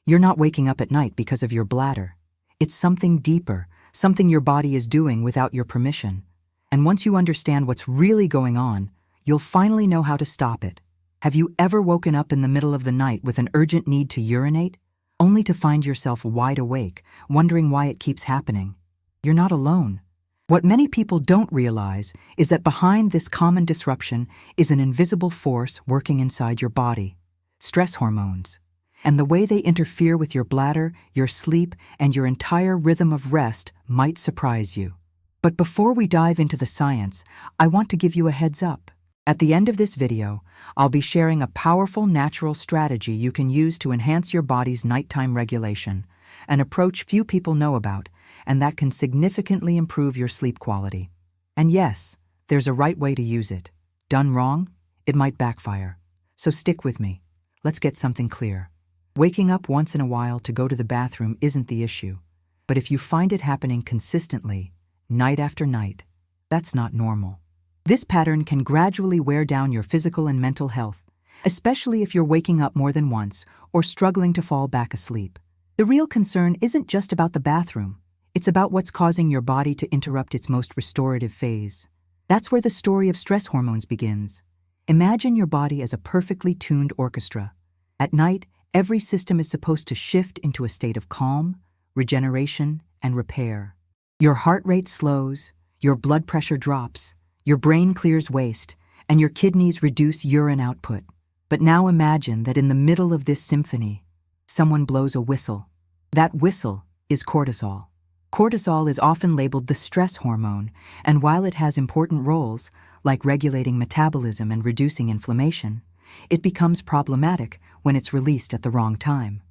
You're not waking up at night because of your bladder. It's something deeper, something your body is doing without your permission. And once you understand what's really going on, you'll finally know how to stop it. Have you ever woken up in the middle of the night with an urgent need to urinate, only to find yourself wide awake, wondering why it keeps happening? You're not alone. What many people don't realize is that behind this common disruption is an invisible force working inside your body: stress hormones. And the way they interfere with your bladder, your sleep, and your entire rhythm of rest might surprise you. But before we dive into the science, I want to give you a heads up. At the end of this video, I'll be sharing a powerful natural strategy you can use to enhance your body's nighttime regulation, an approach few people know about, and that can significantly improve your sleep quality. And yes, there's a right way to use it. Done wrong, it might backfire. So stick with me. Let's get something clear. Waking up once in a while to go to the bathroom isn't the issue. But if you find it happening consistently, night after night, that's not normal. This pattern can gradually wear down your physical and mental health, especially if you're waking up more than once or struggling to fall back asleep. The real concern isn't just about the bathroom. It's about what's causing your body to interrupt its most restorative phase. That's where the story of stress hormones begins. Imagine your body as a perfectly tuned orchestra. At night, every system is supposed to shift into a state of calm, regeneration, and repair. Your heart rate slows, your blood pressure drops, your brain clears waste, and your kidneys reduce urine output. But now imagine that in the middle of this symphony, someone blows a whistle. That whistle is cortisol. Cortisol is often labeled the stress hormone, and while it has important roles, like regulating metabolism and reducing inflammation, it becomes problematic when it's released at the wrong time,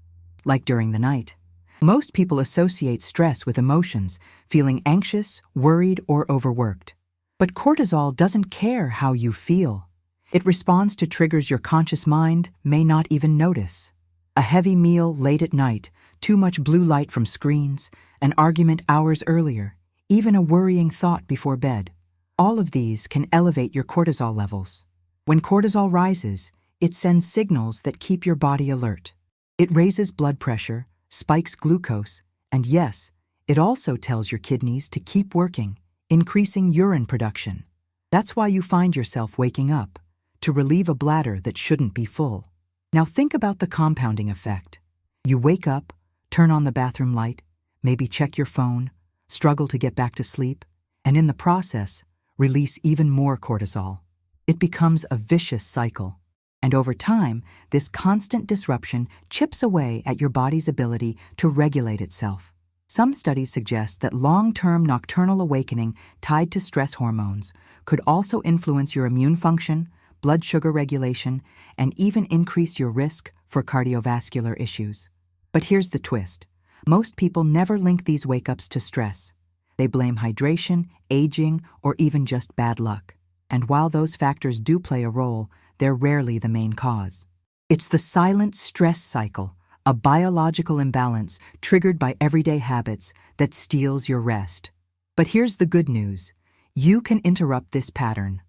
like during the night. Most people associate stress with emotions, feeling anxious, worried, or overworked. But cortisol doesn't care how you feel. It responds to triggers your conscious mind may not even notice. A heavy meal late at night, too much blue light from screens, an argument hours earlier, even a worrying thought before bed. All of these can elevate your cortisol levels. When cortisol rises, it sends signals that keep your body alert. It raises blood pressure, spikes glucose, and yes, it also tells your kidneys to keep working, increasing urine production. That's why you find yourself waking up, to relieve a bladder that shouldn't be full. Now think about the compounding effect. You wake up, turn on the bathroom light, maybe check your phone, struggle to get back to sleep, and in the process, release even more cortisol. It becomes a vicious cycle. And over time, this constant disruption chips away at your body's ability to regulate itself. Some studies suggest that long-term nocturnal awakening tied to stress hormones could also influence your immune function, blood sugar regulation, and even increase your risk for cardiovascular issues. But here's the twist. Most people never link these wake-ups to stress. They blame hydration, aging, or even just bad luck. And while those factors do play a role, they're rarely the main cause. It's the silent stress cycle, a biological imbalance triggered by everyday habits that steals your rest. But here's the good news. You can interrupt this pattern.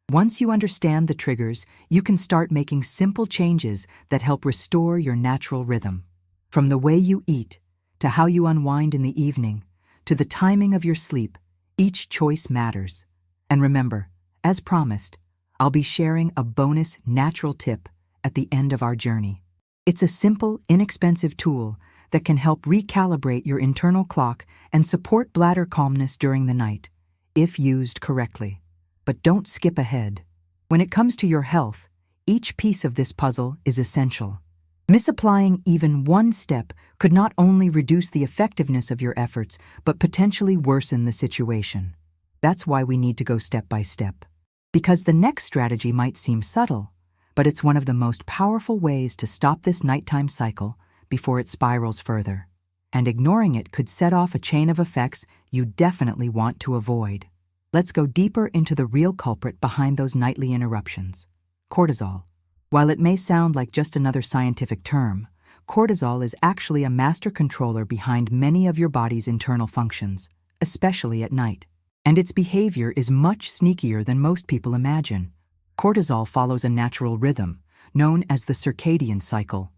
Once you understand the triggers, you can start making simple changes that help restore your natural rhythm. From the way you eat, to how you unwind in the evening, to the timing of your sleep, each choice matters. And remember, as promised, I'll be sharing a bonus natural tip at the end of our journey. It's a simple, inexpensive tool that can help recalibrate your internal clock and support bladder calmness during the night, if used correctly. But don't skip ahead. When it comes to your health, each piece of this puzzle is essential. Misapplying even one step could not only reduce the effectiveness of your efforts, but potentially worsen the situation. That's why we need to go step by step. Because the next strategy might seem subtle, but it's one of the most powerful ways to stop this nighttime cycle before it spirals further. And ignoring it could set off a chain of effects you definitely want to avoid. Let's go deeper into the real culprit behind those nightly interruptions: cortisol. While it may sound like just another scientific term, cortisol is actually a master controller behind many of your body's internal functions, especially at night. And its behavior is much sneakier than most people imagine. Cortisol follows a natural rhythm, known as the circadian cycle.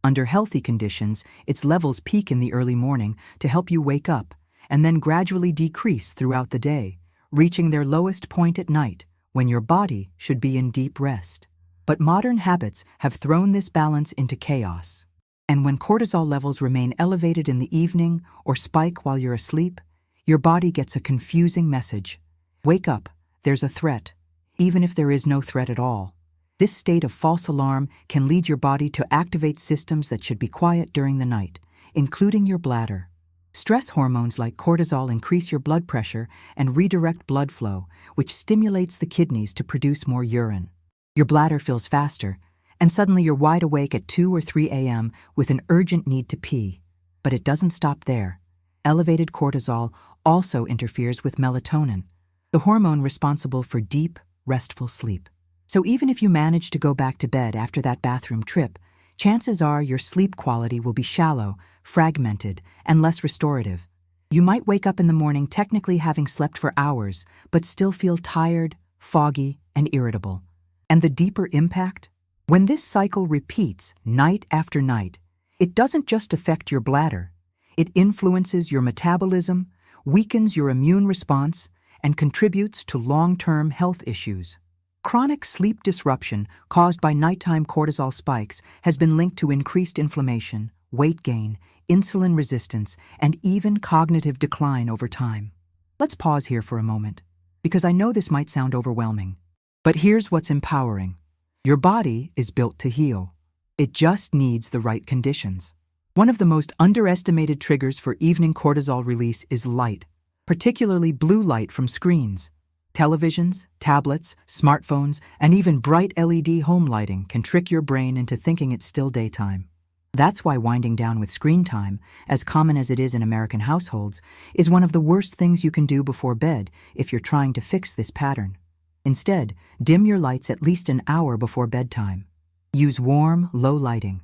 Under healthy conditions, its levels peak in the early morning to help you wake up, and then gradually decrease throughout the day, reaching their lowest point at night, when your body should be in deep rest. But modern habits have thrown this balance into chaos. And when cortisol levels remain elevated in the evening or spike while you're asleep, your body gets a confusing message. Wake up, there's a threat, even if there is no threat at all. This state of false alarm can lead your body to activate systems that should be quiet during the night, including your bladder. Stress hormones like cortisol increase your blood pressure and redirect blood flow, which stimulates the kidneys to produce more urine. Your bladder fills faster, and suddenly you're wide awake at 2 or 3 a.m. with an urgent need to pee. But it doesn't stop there. Elevated cortisol also interferes with melatonin, the hormone responsible for deep, restful sleep. So even if you manage to go back to bed after that bathroom trip, chances are your sleep quality will be shallow, fragmented, and less restorative. You might wake up in the morning technically having slept for hours, but still feel tired, foggy, and irritable. And the deeper impact? When this cycle repeats night after night, it doesn't just affect your bladder. It influences your metabolism, weakens your immune response, and contributes to long-term health issues. Chronic sleep disruption caused by nighttime cortisol spikes has been linked to increased inflammation, weight gain, insulin resistance, and even cognitive decline over time. Let's pause here for a moment, because I know this might sound overwhelming. But here's what's empowering. Your body is built to heal. It just needs the right conditions. One of the most underestimated triggers for evening cortisol release is light, particularly blue light from screens. Televisions, tablets, smartphones, and even bright LED home lighting can trick your brain into thinking it's still daytime. That's why winding down with screen time, as common as it is in American households, is one of the worst things you can do before bed if you're trying to fix this pattern. Instead, dim your lights at least an hour before bedtime. Use warm, low lighting.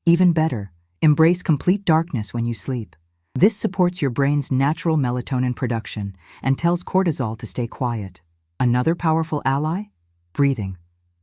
Even better, embrace complete darkness when you sleep. This supports your brain's natural melatonin production and tells cortisol to stay quiet. Another powerful ally? Breathing.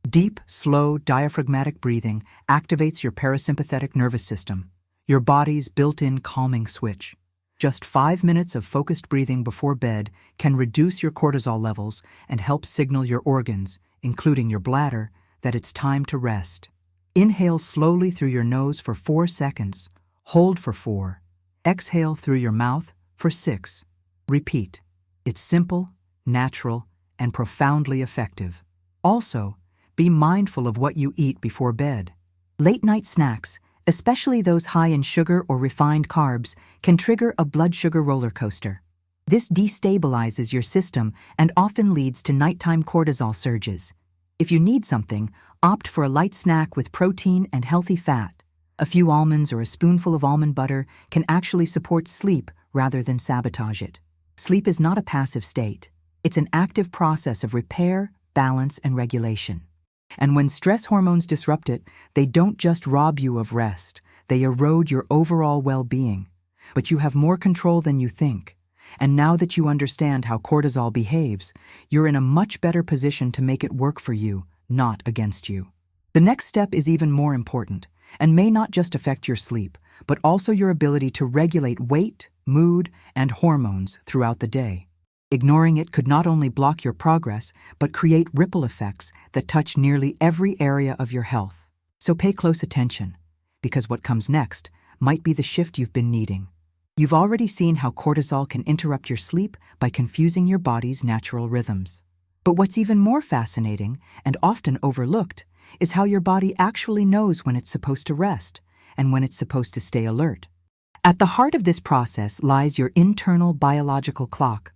Deep, slow, diaphragmatic breathing activates your parasympathetic nervous system, your body's built-in calming switch. Just 5 minutes of focused breathing before bed can reduce your cortisol levels and help signal your organs, including your bladder, that it's time to rest. Inhale slowly through your nose for 4 seconds. Hold for 4. Exhale through your mouth for 6. Repeat. It's simple, natural, and profoundly effective. Also, be mindful of what you eat before bed. Late-night snacks, especially those high in sugar or refined carbs, can trigger a blood sugar roller coaster. This destabilizes your system and often leads to nighttime cortisol surges. If you need something, opt for a light snack with protein and healthy fat. A few almonds or a spoonful of almond butter can actually support sleep rather than sabotage it. Sleep is not a passive state. It's an active process of repair, balance, and regulation. And when stress hormones disrupt it, they don't just rob you of rest, they erode your overall well-being. But you have more control than you think. And now that you understand how cortisol behaves, you're in a much better position to make it work for you, not against you. The next step is even more important, and may not just affect your sleep, but also your ability to regulate weight, mood, and hormones throughout the day. Ignoring it could not only block your progress, but create ripple effects that touch nearly every area of your health. So pay close attention, because what comes next might be the shift you've been needing. You've already seen how cortisol can interrupt your sleep by confusing your body's natural rhythms. But what's even more fascinating, and often overlooked, is how your body actually knows when it's supposed to rest and when it's supposed to stay alert. At the heart of this process lies your internal biological clock,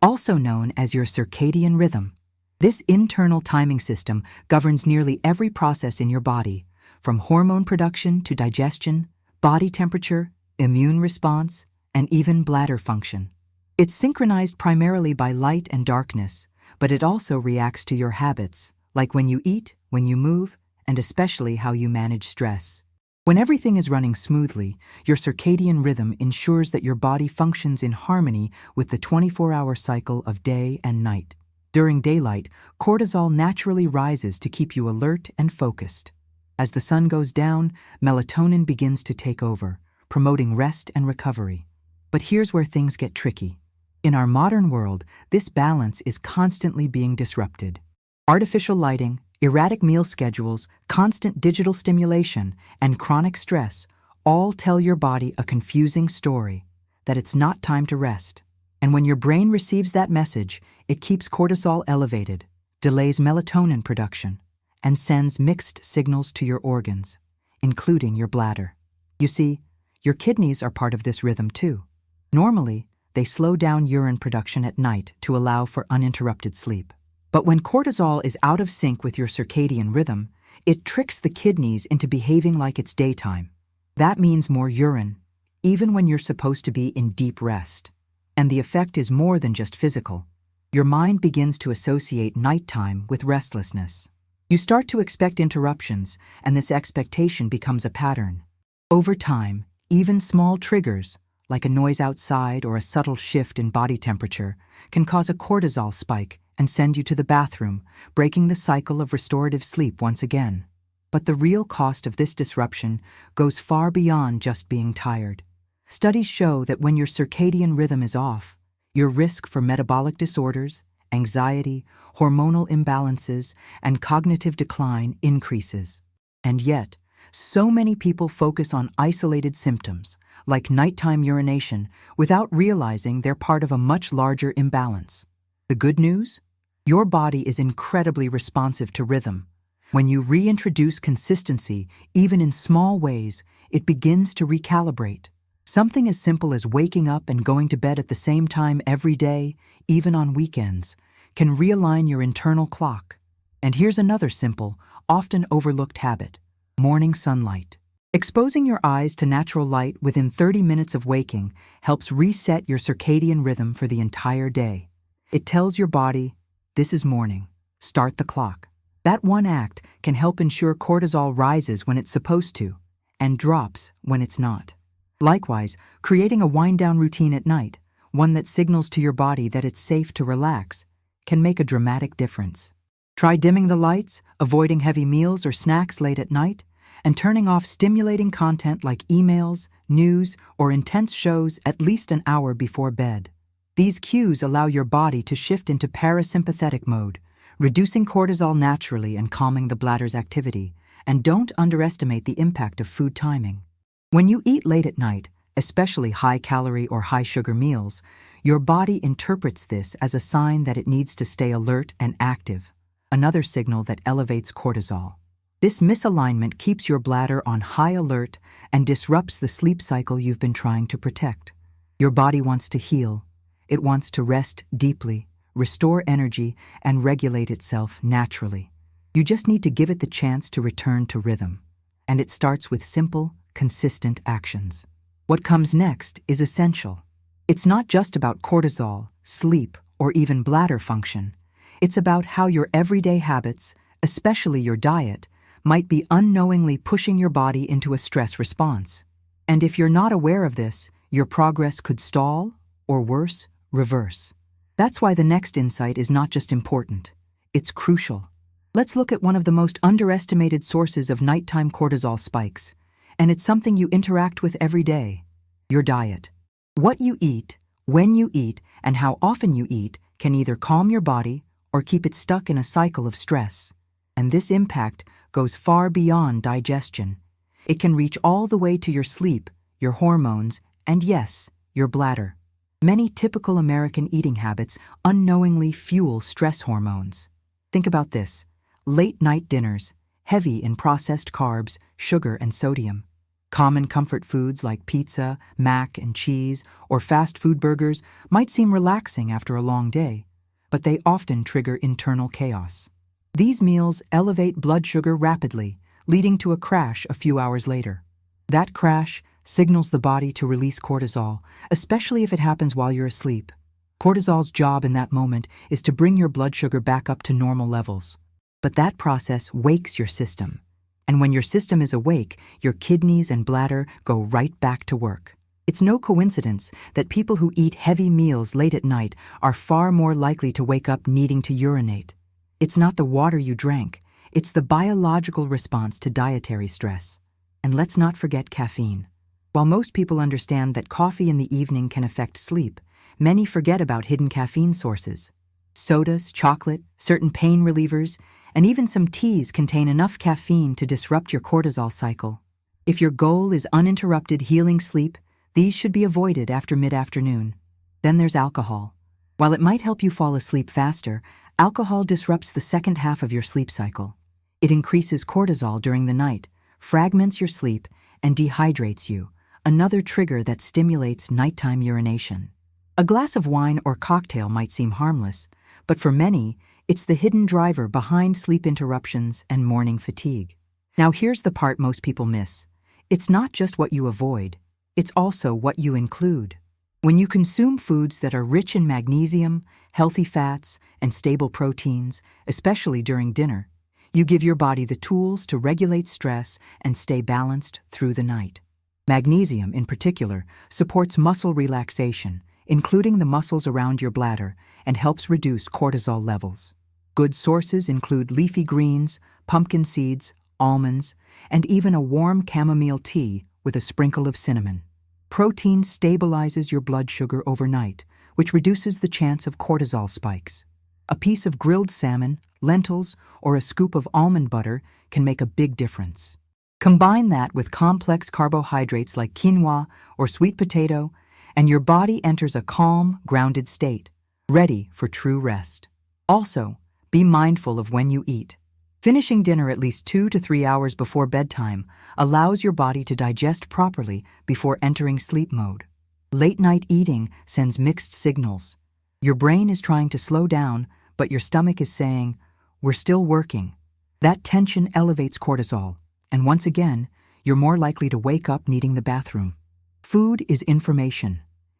also known as your circadian rhythm. This internal timing system governs nearly every process in your body, from hormone production to digestion, body temperature, immune response, and even bladder function. It's synchronized primarily by light and darkness, but it also reacts to your habits, like when you eat, when you move, and especially how you manage stress. When everything is running smoothly, your circadian rhythm ensures that your body functions in harmony with the 24-hour cycle of day and night. During daylight, cortisol naturally rises to keep you alert and focused. As the sun goes down, melatonin begins to take over, promoting rest and recovery. But here's where things get tricky. In our modern world, this balance is constantly being disrupted. Artificial lighting, erratic meal schedules, constant digital stimulation, and chronic stress all tell your body a confusing story that it's not time to rest. And when your brain receives that message, it keeps cortisol elevated, delays melatonin production, and sends mixed signals to your organs, including your bladder. You see, your kidneys are part of this rhythm too. Normally, they slow down urine production at night to allow for uninterrupted sleep. But when cortisol is out of sync with your circadian rhythm, it tricks the kidneys into behaving like it's daytime. That means more urine, even when you're supposed to be in deep rest. And the effect is more than just physical. Your mind begins to associate nighttime with restlessness. You start to expect interruptions, and this expectation becomes a pattern. Over time, even small triggers, like a noise outside or a subtle shift in body temperature, can cause a cortisol spike and send you to the bathroom, breaking the cycle of restorative sleep once again. But the real cost of this disruption goes far beyond just being tired. Studies show that when your circadian rhythm is off, your risk for metabolic disorders, anxiety, hormonal imbalances, and cognitive decline increases. And yet, so many people focus on isolated symptoms, like nighttime urination, without realizing they're part of a much larger imbalance. The good news? Your body is incredibly responsive to rhythm. When you reintroduce consistency, even in small ways, it begins to recalibrate. Something as simple as waking up and going to bed at the same time every day, even on weekends, can realign your internal clock. And here's another simple, often overlooked habit: morning sunlight. Exposing your eyes to natural light within 30 minutes of waking helps reset your circadian rhythm for the entire day. It tells your body, this is morning, start the clock. That one act can help ensure cortisol rises when it's supposed to, and drops when it's not. Likewise, creating a wind-down routine at night, one that signals to your body that it's safe to relax, can make a dramatic difference. Try dimming the lights, avoiding heavy meals or snacks late at night, and turning off stimulating content like emails, news, or intense shows at least an hour before bed. These cues allow your body to shift into parasympathetic mode, reducing cortisol naturally and calming the bladder's activity. And don't underestimate the impact of food timing. When you eat late at night, especially high-calorie or high-sugar meals, your body interprets this as a sign that it needs to stay alert and active, another signal that elevates cortisol. This misalignment keeps your bladder on high alert and disrupts the sleep cycle you've been trying to protect. Your body wants to heal. It wants to rest deeply, restore energy, and regulate itself naturally. You just need to give it the chance to return to rhythm. And it starts with simple, consistent actions. What comes next is essential. It's not just about cortisol, sleep, or even bladder function. It's about how your everyday habits, especially your diet, might be unknowingly pushing your body into a stress response. And if you're not aware of this, your progress could stall, or worse, reverse. That's why the next insight is not just important, it's crucial. Let's look at one of the most underestimated sources of nighttime cortisol spikes, and it's something you interact with every day: your diet. What you eat, when you eat, and how often you eat can either calm your body or keep it stuck in a cycle of stress. And this impact goes far beyond digestion. It can reach all the way to your sleep, your hormones, and yes, your bladder. Many typical American eating habits unknowingly fuel stress hormones. Think about this: late-night dinners, heavy in processed carbs, sugar, and sodium. Common comfort foods like pizza, mac and cheese, or fast food burgers might seem relaxing after a long day, but they often trigger internal chaos. These meals elevate blood sugar rapidly, leading to a crash a few hours later. That crash signals the body to release cortisol, especially if it happens while you're asleep. Cortisol's job in that moment is to bring your blood sugar back up to normal levels. But that process wakes your system. And when your system is awake, your kidneys and bladder go right back to work. It's no coincidence that people who eat heavy meals late at night are far more likely to wake up needing to urinate. It's not the water you drank, It's the biological response to dietary stress. And let's not forget caffeine. While most people understand that coffee in the evening can affect sleep, many forget about hidden caffeine sources. Sodas, chocolate, certain pain relievers, and even some teas contain enough caffeine to disrupt your cortisol cycle. If your goal is uninterrupted healing sleep, these should be avoided after mid-afternoon. Then there's alcohol. While it might help you fall asleep faster, alcohol disrupts the second half of your sleep cycle. It increases cortisol during the night, fragments your sleep, and dehydrates you, another trigger that stimulates nighttime urination. A glass of wine or cocktail might seem harmless, but for many, it's the hidden driver behind sleep interruptions and morning fatigue. Now here's the part most people miss. It's not just what you avoid, it's also what you include. When you consume foods that are rich in magnesium, healthy fats, and stable proteins, especially during dinner, you give your body the tools to regulate stress and stay balanced through the night. Magnesium, in particular, supports muscle relaxation, including the muscles around your bladder, and helps reduce cortisol levels. Good sources include leafy greens, pumpkin seeds, almonds, and even a warm chamomile tea with a sprinkle of cinnamon. Protein stabilizes your blood sugar overnight, which reduces the chance of cortisol spikes. A piece of grilled salmon, lentils, or a scoop of almond butter can make a big difference. Combine that with complex carbohydrates like quinoa or sweet potato, and your body enters a calm, grounded state, ready for true rest. Also, be mindful of when you eat. Finishing dinner at least 2 to 3 hours before bedtime allows your body to digest properly before entering sleep mode. Late-night eating sends mixed signals. Your brain is trying to slow down, but your stomach is saying, "We're still working." That tension elevates cortisol, and once again, you're more likely to wake up needing the bathroom. Food is information.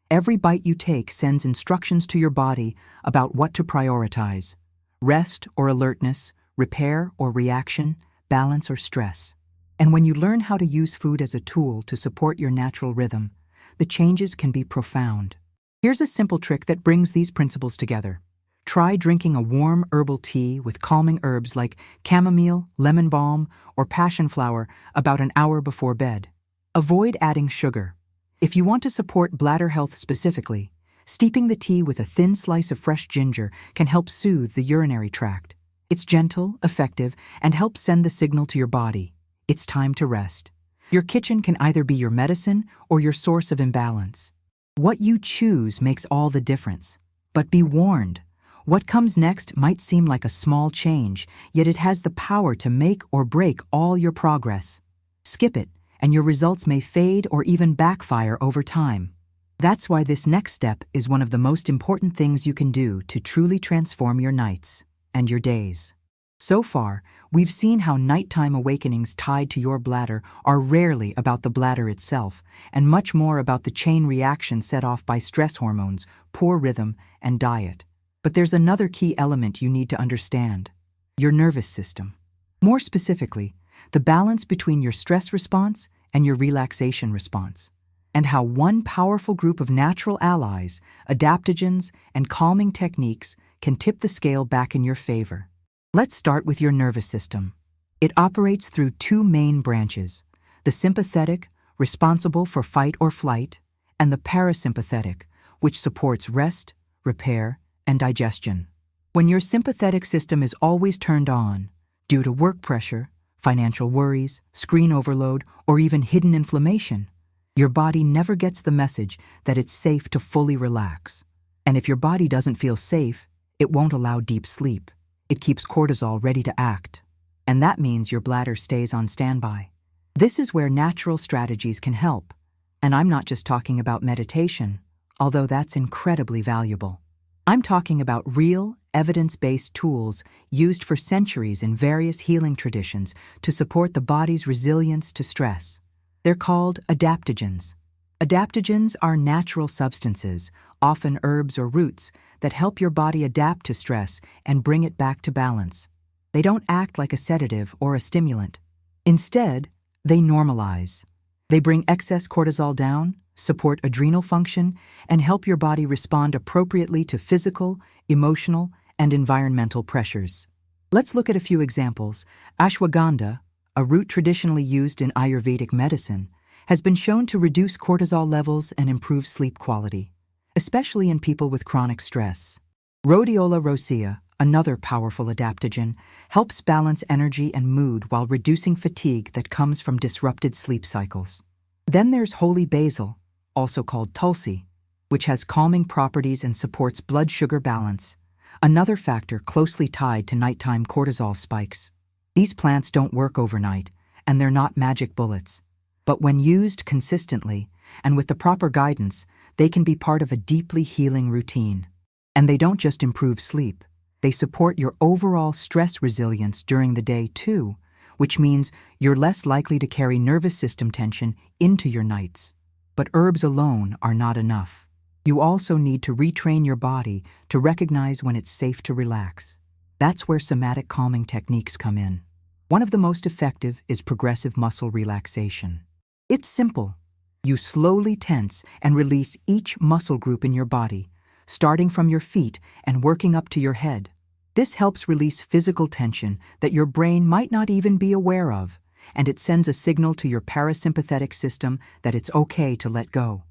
Every bite you take sends instructions to your body about what to prioritize: rest or alertness, repair or reaction, balance or stress. And when you learn how to use food as a tool to support your natural rhythm, the changes can be profound. Here's a simple trick that brings these principles together. Try drinking a warm herbal tea with calming herbs like chamomile, lemon balm, or passion flower about an hour before bed. Avoid adding sugar. If you want to support bladder health specifically, steeping the tea with a thin slice of fresh ginger can help soothe the urinary tract. It's gentle, effective, and helps send the signal to your body. It's time to rest. Your kitchen can either be your medicine or your source of imbalance. What you choose makes all the difference. But be warned, what comes next might seem like a small change, yet it has the power to make or break all your progress. Skip it, and your results may fade or even backfire over time. That's why this next step is one of the most important things you can do to truly transform your nights and your days. So far, we've seen how nighttime awakenings tied to your bladder are rarely about the bladder itself, and much more about the chain reaction set off by stress hormones, poor rhythm, and diet. But there's another key element you need to understand: your nervous system. More specifically, the balance between your stress response and your relaxation response, and how one powerful group of natural allies, adaptogens, and calming techniques can tip the scale back in your favor. Let's start with your nervous system. It operates through two main branches: the sympathetic, responsible for fight or flight, and the parasympathetic, which supports rest, repair, and digestion. When your sympathetic system is always turned on, due to work pressure, financial worries, screen overload, or even hidden inflammation, your body never gets the message that it's safe to fully relax. And if your body doesn't feel safe, it won't allow deep sleep. It keeps cortisol ready to act. And that means your bladder stays on standby. This is where natural strategies can help. And I'm not just talking about meditation, although that's incredibly valuable. I'm talking about real, evidence-based tools used for centuries in various healing traditions to support the body's resilience to stress. They're called adaptogens. Adaptogens are natural substances, often herbs or roots, that help your body adapt to stress and bring it back to balance. They don't act like a sedative or a stimulant. Instead, they normalize. They bring excess cortisol down, support adrenal function, and help your body respond appropriately to physical, emotional, and environmental pressures. Let's look at a few examples. Ashwagandha, a root traditionally used in Ayurvedic medicine, has been shown to reduce cortisol levels and improve sleep quality, especially in people with chronic stress. Rhodiola rosea, another powerful adaptogen, helps balance energy and mood while reducing fatigue that comes from disrupted sleep cycles. Then there's holy basil, also called tulsi, which has calming properties and supports blood sugar balance, another factor closely tied to nighttime cortisol spikes. These plants don't work overnight, and they're not magic bullets. But when used consistently, and with the proper guidance, they can be part of a deeply healing routine. And they don't just improve sleep, they support your overall stress resilience during the day too, which means you're less likely to carry nervous system tension into your nights. But herbs alone are not enough. You also need to retrain your body to recognize when it's safe to relax. That's where somatic calming techniques come in. One of the most effective is progressive muscle relaxation. It's simple. You slowly tense and release each muscle group in your body, starting from your feet and working up to your head. This helps release physical tension that your brain might not even be aware of, and it sends a signal to your parasympathetic system that it's okay to let go.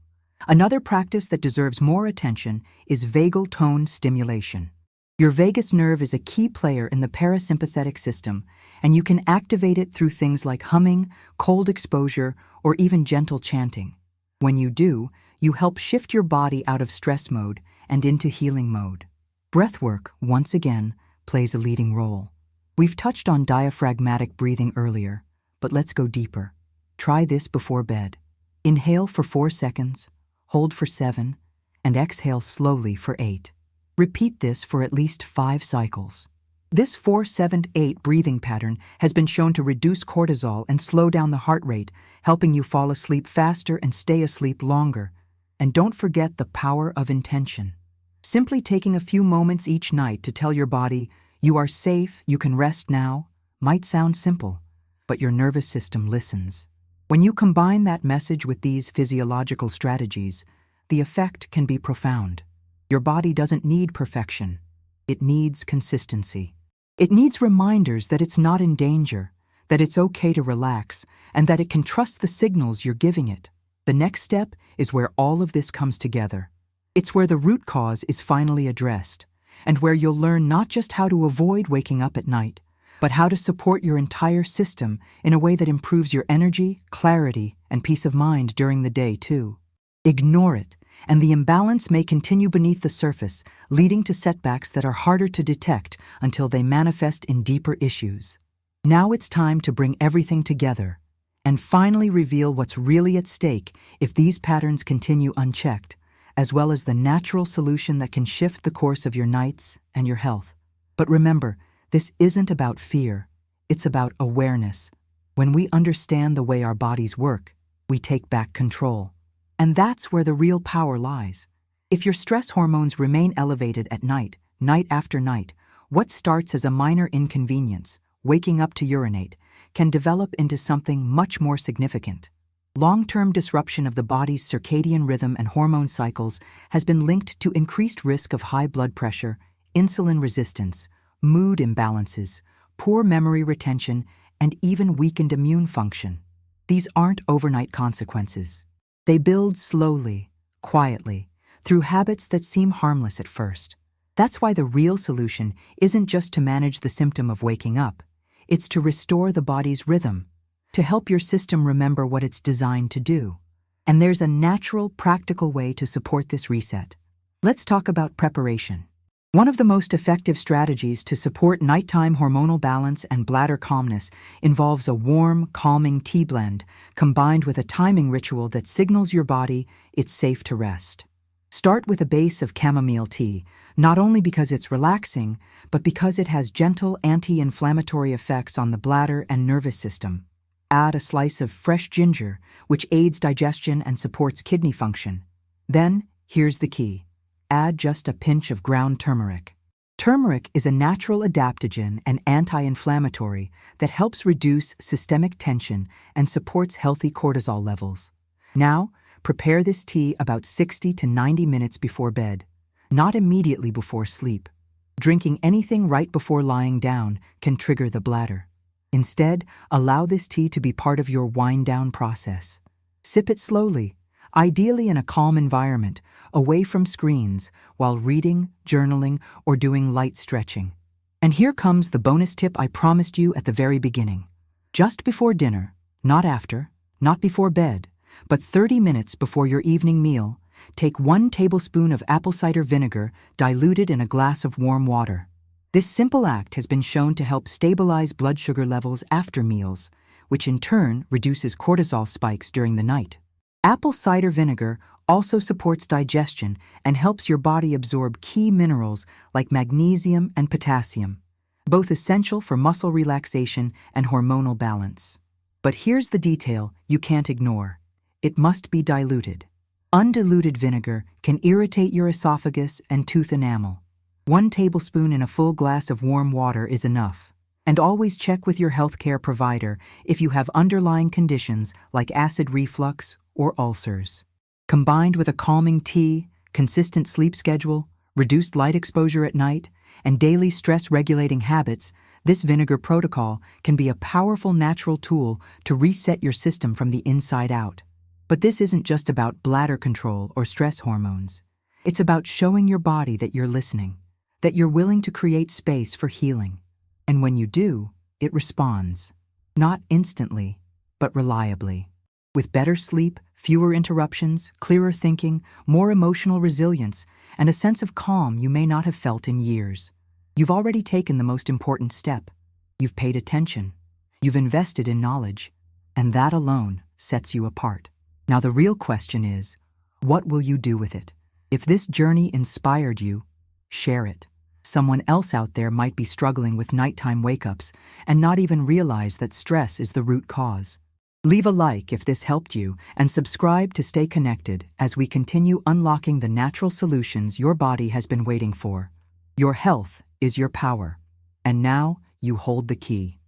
Another practice that deserves more attention is vagal tone stimulation. Your vagus nerve is a key player in the parasympathetic system, and you can activate it through things like humming, cold exposure, or even gentle chanting. When you do, you help shift your body out of stress mode and into healing mode. Breathwork, once again, plays a leading role. We've touched on diaphragmatic breathing earlier, but let's go deeper. Try this before bed. Inhale for 4 seconds, hold for 7, and exhale slowly for 8. Repeat this for at least 5 cycles. This 4-7-8 breathing pattern has been shown to reduce cortisol and slow down the heart rate, helping you fall asleep faster and stay asleep longer. And don't forget the power of intention. Simply taking a few moments each night to tell your body, "You are safe, you can rest now," might sound simple, but your nervous system listens. When you combine that message with these physiological strategies, the effect can be profound. Your body doesn't need perfection. It needs consistency. It needs reminders that it's not in danger, that it's okay to relax, and that it can trust the signals you're giving it. The next step is where all of this comes together. It's where the root cause is finally addressed, and where you'll learn not just how to avoid waking up at night, but how to support your entire system in a way that improves your energy, clarity, and peace of mind during the day too. Ignore it, and the imbalance may continue beneath the surface, leading to setbacks that are harder to detect until they manifest in deeper issues. Now it's time to bring everything together and finally reveal what's really at stake if these patterns continue unchecked, as well as the natural solution that can shift the course of your nights and your health. But remember, this isn't about fear, it's about awareness. When we understand the way our bodies work, we take back control. And that's where the real power lies. If your stress hormones remain elevated at night, night after night, what starts as a minor inconvenience, waking up to urinate, can develop into something much more significant. Long-term disruption of the body's circadian rhythm and hormone cycles has been linked to increased risk of high blood pressure, insulin resistance, mood imbalances, poor memory retention, and even weakened immune function. These aren't overnight consequences. They build slowly, quietly, through habits that seem harmless at first. That's why the real solution isn't just to manage the symptom of waking up. It's to restore the body's rhythm, to help your system remember what it's designed to do. And there's a natural, practical way to support this reset. Let's talk about preparation. One of the most effective strategies to support nighttime hormonal balance and bladder calmness involves a warm, calming tea blend combined with a timing ritual that signals your body it's safe to rest. Start with a base of chamomile tea, not only because it's relaxing, but because it has gentle anti-inflammatory effects on the bladder and nervous system. Add a slice of fresh ginger, which aids digestion and supports kidney function. Then, here's the key. Add just a pinch of ground turmeric. Turmeric is a natural adaptogen and anti-inflammatory that helps reduce systemic tension and supports healthy cortisol levels. Now, prepare this tea about 60 to 90 minutes before bed, not immediately before sleep. Drinking anything right before lying down can trigger the bladder. Instead, allow this tea to be part of your wind-down process. Sip it slowly, ideally in a calm environment, away from screens, while reading, journaling, or doing light stretching. And here comes the bonus tip I promised you at the very beginning. Just before dinner, not after, not before bed, but 30 minutes before your evening meal, take 1 tablespoon of apple cider vinegar diluted in a glass of warm water. This simple act has been shown to help stabilize blood sugar levels after meals, which in turn reduces cortisol spikes during the night. Apple cider vinegar also supports digestion and helps your body absorb key minerals like magnesium and potassium, both essential for muscle relaxation and hormonal balance. But here's the detail you can't ignore. It must be diluted. Undiluted vinegar can irritate your esophagus and tooth enamel. 1 tablespoon in a full glass of warm water is enough. And always check with your healthcare provider if you have underlying conditions like acid reflux or ulcers. Combined with a calming tea, consistent sleep schedule, reduced light exposure at night, and daily stress-regulating habits, this vinegar protocol can be a powerful natural tool to reset your system from the inside out. But this isn't just about bladder control or stress hormones. It's about showing your body that you're listening, that you're willing to create space for healing. And when you do, it responds. Not instantly, but reliably. With better sleep, fewer interruptions, clearer thinking, more emotional resilience, and a sense of calm you may not have felt in years. You've already taken the most important step. You've paid attention. You've invested in knowledge. And that alone sets you apart. Now the real question is, what will you do with it? If this journey inspired you, share it. Someone else out there might be struggling with nighttime wake-ups and not even realize that stress is the root cause. Leave a like if this helped you and subscribe to stay connected as we continue unlocking the natural solutions your body has been waiting for. Your health is your power. And now you hold the key.